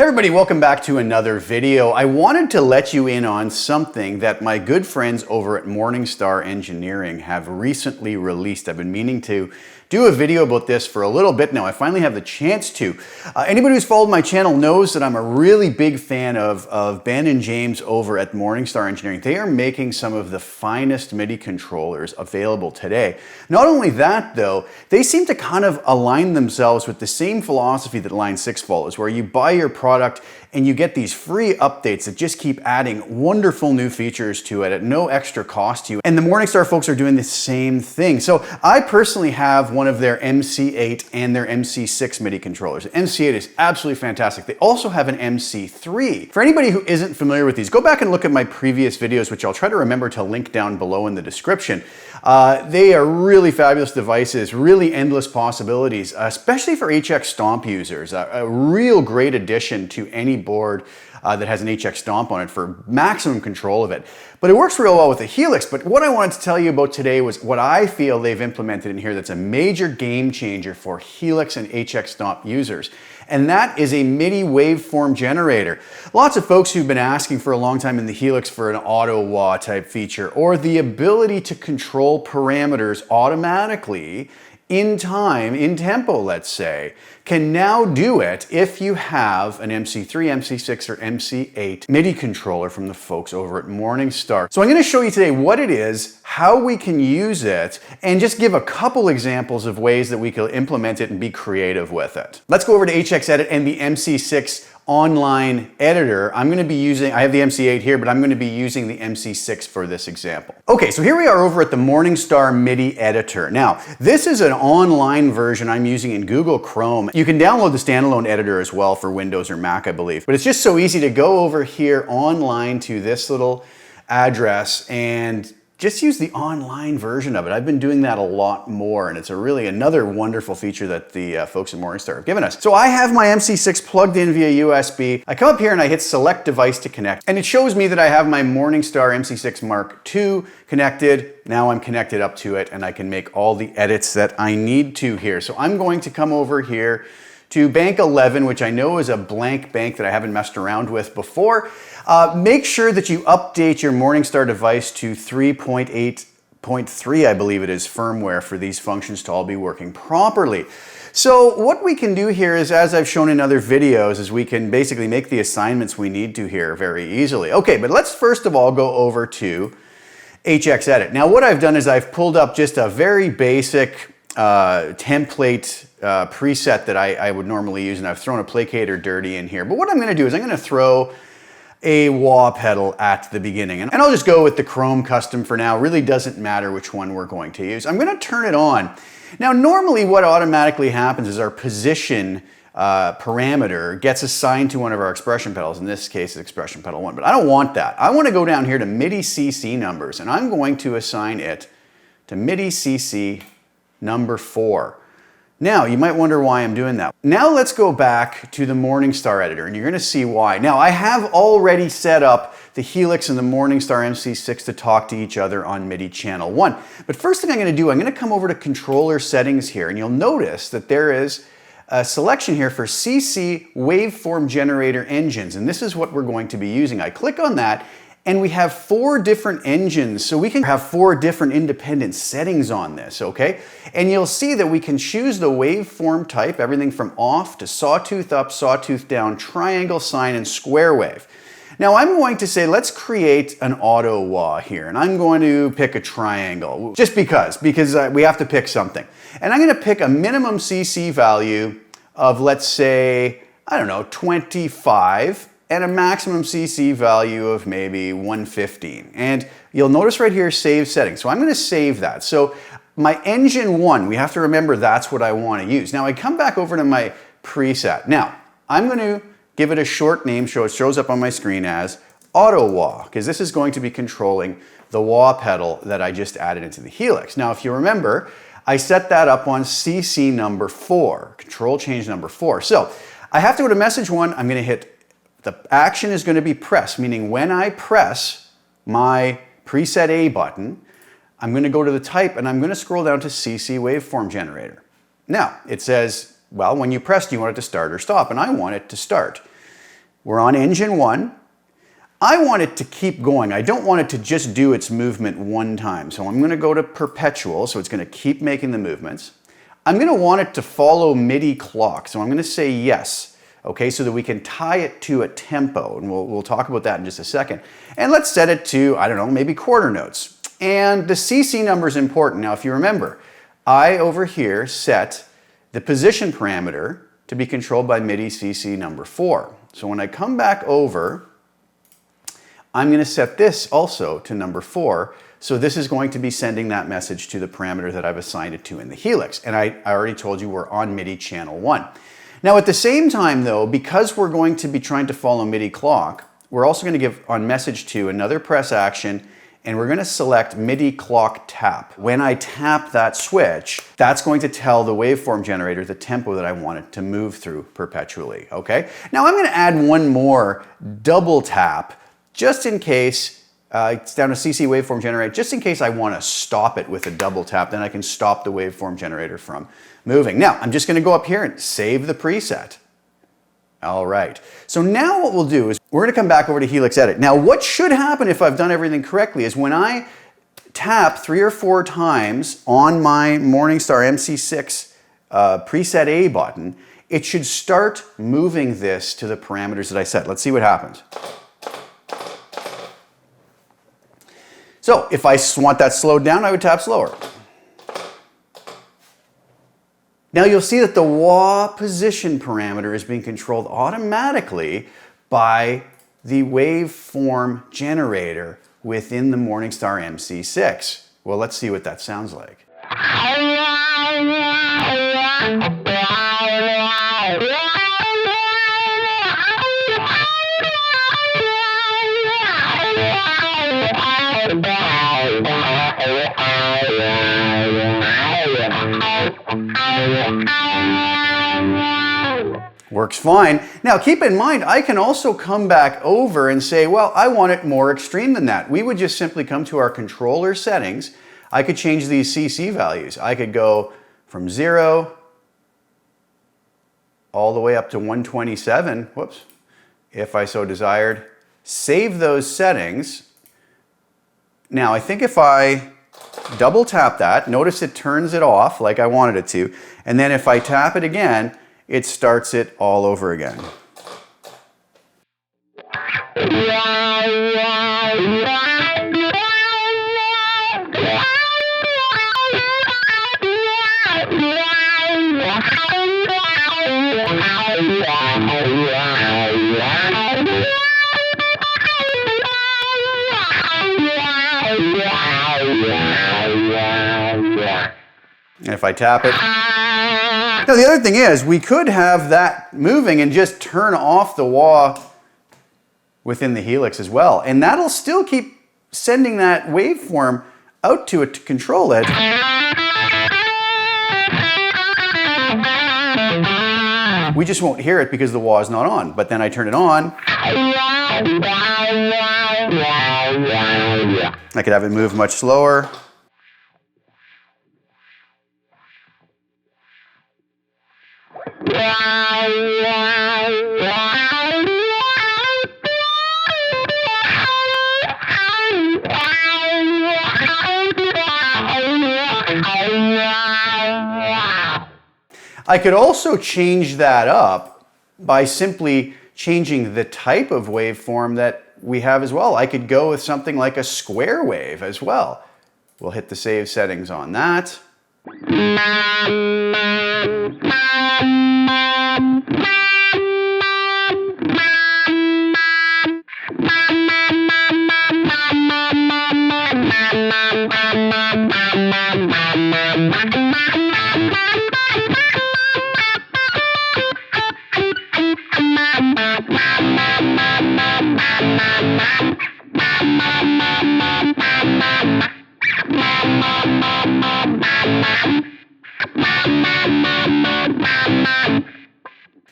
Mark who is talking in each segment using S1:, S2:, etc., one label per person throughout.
S1: Hey everybody, welcome back to another video. I wanted to let you in on something that my good friends over at Morningstar Engineering have recently released. I've been meaning to do a video about this for a little bit now. I finally have the chance to. Anybody who's followed my channel knows that I'm a really big fan of Ben and James over at Morningstar Engineering. They are making some of the finest MIDI controllers available today. Not only that though, they seem to kind of align themselves with the same philosophy that Line 6 follows, where you buy your product and you get these free updates that just keep adding wonderful new features to it at no extra cost to you. And the Morningstar folks are doing the same thing. So I personally have one of their MC8 and their MC6 MIDI controllers. The MC8 is absolutely fantastic. They also have an MC3. For anybody who isn't familiar with these, go back and look at my previous videos, which I'll try to remember to link down below in the description. They are really fabulous devices, really endless possibilities, especially for HX Stomp users. A real great addition to any board that has an HX Stomp on it for maximum control of it. But it works real well with the Helix. But what I wanted to tell you about today was what I feel they've implemented in here that's a major game changer for Helix and HX Stomp users. And that is a MIDI waveform generator. Lots of folks who've been asking for a long time in the Helix for an auto wah type feature, or the ability to control parameters automatically in time, in tempo, let's say, can now do it if you have an MC3, MC6, or MC8 MIDI controller from the folks over at Morningstar. So I'm going to show you today what it is, how we can use it, and just give a couple examples of ways that we can implement it and be creative with it. Let's go over to HX Edit and the MC6 online editor. I'm going to be using, I have the MC8 here, but I'm going to be using the MC6 for this example. Okay, so here we are over at the Morningstar MIDI editor. Now, this is an online version I'm using in Google Chrome. You can download the standalone editor as well for Windows or Mac, I believe. But it's just so easy to go over here online to this little address and just use the online version of it. I've been doing that a lot more, and it's really another wonderful feature that the folks at Morningstar have given us. So I have my MC6 plugged in via USB. I come up here and I hit Select Device to connect, and it shows me that I have my Morningstar MC6 Mark II connected. Now I'm connected up to it, and I can make all the edits that I need to here. So I'm going to come over here to bank 11, which I know is a blank bank that I haven't messed around with before. Make sure that you update your Morningstar device to 3.8.3, I believe it is, firmware for these functions to all be working properly. So what we can do here is, as I've shown in other videos, is we can basically make the assignments we need to here very easily. Okay, but let's first of all go over to HX Edit. Now what I've done is I've pulled up just a very basic template preset that I would normally use, and I've thrown a placator dirty in here. But what I'm going to do is I'm going to throw a wah pedal at the beginning, and I'll just go with the Chrome custom for now. Really doesn't matter which one we're going to use. I'm going to turn it on. Now normally what automatically happens is our position parameter gets assigned to one of our expression pedals. In this case, it's expression pedal 1, but I don't want that. I want to go down here to MIDI CC numbers, and I'm going to assign it to MIDI CC number 4. Now, you might wonder why I'm doing that. Now let's go back to the Morningstar editor, and you're going to see why. Now, I have already set up the Helix and the Morningstar MC6 to talk to each other on MIDI channel 1. But first thing I'm going to do, I'm going to come over to controller settings here, and you'll notice that there is a selection here for CC waveform generator engines, and this is what we're going to be using. I click on that, and we have 4 different engines, so we can have 4 different independent settings on this, okay? And you'll see that we can choose the waveform type, everything from off to sawtooth up, sawtooth down, triangle, sine, and square wave. Now I'm going to say, let's create an auto wah here, and I'm going to pick a triangle, just because we have to pick something. And I'm going to pick a minimum CC value of, let's say, I don't know, 25, and a maximum CC value of maybe 115. And you'll notice right here, save settings. So I'm going to save that. So my engine 1, we have to remember that's what I want to use. Now I come back over to my preset. Now I'm going to give it a short name so it shows up on my screen as auto wah, because this is going to be controlling the wah pedal that I just added into the Helix. Now if you remember, I set that up on CC number 4, control change number 4. So I have to go to message 1, I'm going to hit, the action is going to be press, meaning when I press my preset A button, I'm going to go to the type and I'm going to scroll down to CC waveform generator. Now, it says, well, when you press, do you want it to start or stop? And I want it to start. We're on engine 1. I want it to keep going. I don't want it to just do its movement one time. So I'm going to go to perpetual, so it's going to keep making the movements. I'm going to want it to follow MIDI clock, so I'm going to say yes, okay, so that we can tie it to a tempo, and we'll talk about that in just a second. And let's set it to, I don't know, maybe quarter notes. And the CC number is important. Now, if you remember, I over here set the position parameter to be controlled by MIDI CC number 4. So when I come back over, I'm going to set this also to number 4. So this is going to be sending that message to the parameter that I've assigned it to in the Helix. And I already told you we're on MIDI channel 1. Now at the same time though, because we're going to be trying to follow MIDI clock, we're also going to give on message 2 another press action, and we're going to select MIDI clock tap. When I tap that switch, that's going to tell the waveform generator the tempo that I want it to move through perpetually, okay? Now I'm going to add one more double tap just in case, it's down to CC waveform generator, just in case I want to stop it with a double tap, then I can stop the waveform generator from moving. Now, I'm just going to go up here and save the preset. All right, so now what we'll do is we're going to come back over to Helix Edit. Now, what should happen if I've done everything correctly is when I tap 3 or 4 times on my Morningstar MC6 preset A button, it should start moving this to the parameters that I set. Let's see what happens. So if I want that slowed down, I would tap slower. Now you'll see that the wah position parameter is being controlled automatically by the waveform generator within the Morningstar MC6. Well, let's see what that sounds like. Works fine. Now keep in mind, I can also come back over and say, well, I want it more extreme than that. We would just simply come to our controller settings. I could change these CC values. I could go from 0 all the way up to 127, whoops, if I so desired. Save those settings. Now I think if I double tap that, notice it turns it off like I wanted it to, and then if I tap it again, it starts it all over again. And if I tap it. Now the other thing is, we could have that moving and just turn off the wah within the Helix as well. And that'll still keep sending that waveform out to it to control it. We just won't hear it because the wah is not on. But then I turn it on. I could have it move much slower. I could also change that up by simply changing the type of waveform that we have as well. I could go with something like a square wave as well. We'll hit the save settings on that.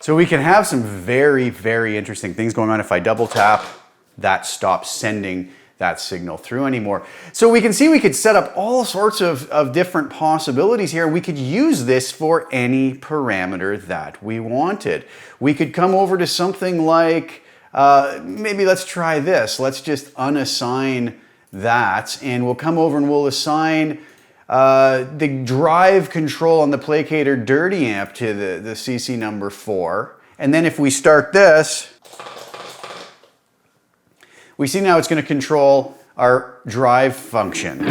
S1: So we can have some very, very interesting things going on. If I double tap, that stops sending that signal through anymore. So we can see we could set up all sorts of different possibilities here. We could use this for any parameter that we wanted. We could come over to something like maybe let's try this. Let's just unassign that, and we'll come over and we'll assign the drive control on the placator dirty amp to the CC number 4. And then if we start this, we see now it's going to control our drive function.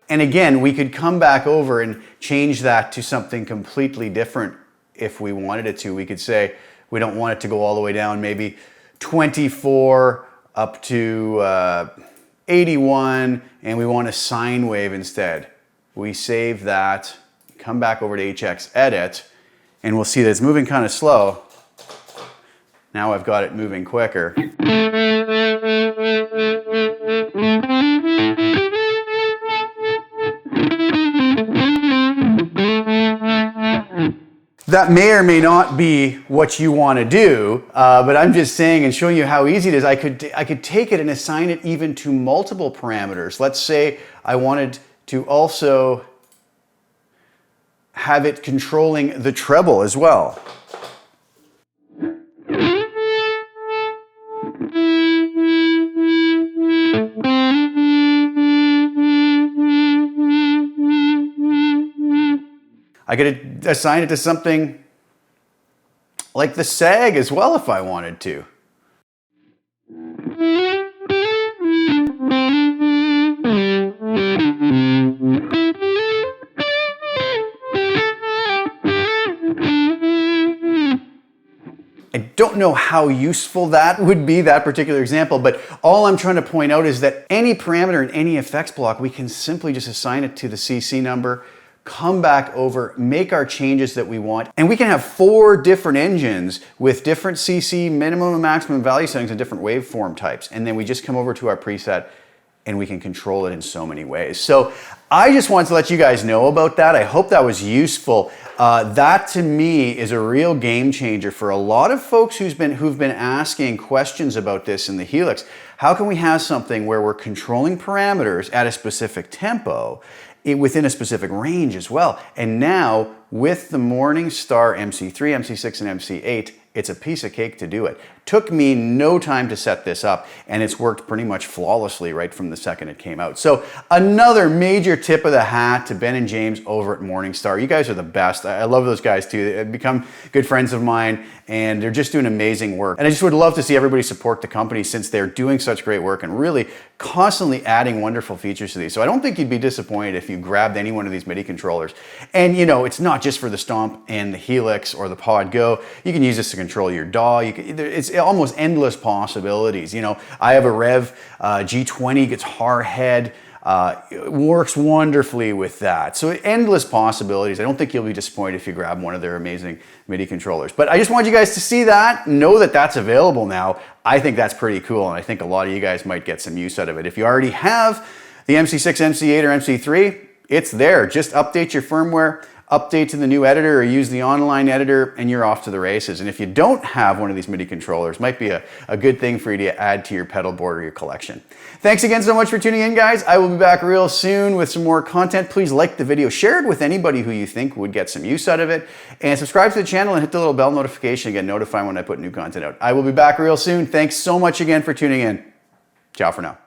S1: And again, we could come back over and change that to something completely different if we wanted it to. We could say we don't want it to go all the way down, maybe 24 up to 81, and we want a sine wave instead. We save that, come back over to HX Edit, and we'll see that it's moving kind of slow. Now I've got it moving quicker. That may or may not be what you want to do, but I'm just saying and showing you how easy it is. I could take it and assign it even to multiple parameters. Let's say I wanted to also have it controlling the treble as well. I could assign it to something like the sag as well if I wanted to. I don't know how useful that would be, that particular example, but all I'm trying to point out is that any parameter in any effects block, we can simply just assign it to the CC number, come back over, make our changes that we want, and we can have 4 different engines with different CC minimum and maximum value settings and different waveform types. And then we just come over to our preset and we can control it in so many ways. So I just wanted to let you guys know about that. I hope that was useful. That to me is a real game changer for a lot of folks who've been asking questions about this in the Helix. How can we have something where we're controlling parameters at a specific tempo within a specific range as well? And now with the Morningstar MC3, MC6, and MC8, it's a piece of cake to do it. Took me no time to set this up, and it's worked pretty much flawlessly right from the second it came out. So another major tip of the hat to Ben and James over at Morningstar. You guys are the best. I love those guys too. They've become good friends of mine, and they're just doing amazing work. And I just would love to see everybody support the company since they're doing such great work and really constantly adding wonderful features to these. So I don't think you'd be disappointed if you grabbed any one of these MIDI controllers. And you know, it's not just for the Stomp and the Helix or the Pod Go. You can use this to control your DAW. It's almost endless possibilities. You know, I have a Rev G20 guitar head. It works wonderfully with that. So endless possibilities. I don't think you'll be disappointed if you grab one of their amazing MIDI controllers. But I just want you guys to see that, know that that's available now. I think that's pretty cool, and I think a lot of you guys might get some use out of it. If you already have the MC6, MC8, or MC3, it's there. Just update your firmware, update to the new editor, or use the online editor, and you're off to the races. And if you don't have one of these MIDI controllers, might be a good thing for you to add to your pedal board or your collection. Thanks again so much for tuning in, guys. I will be back real soon with some more content. Please like the video, share it with anybody who you think would get some use out of it, and subscribe to the channel and hit the little bell notification to get notified when I put new content out. I will be back real soon. Thanks so much again for tuning in. Ciao for now.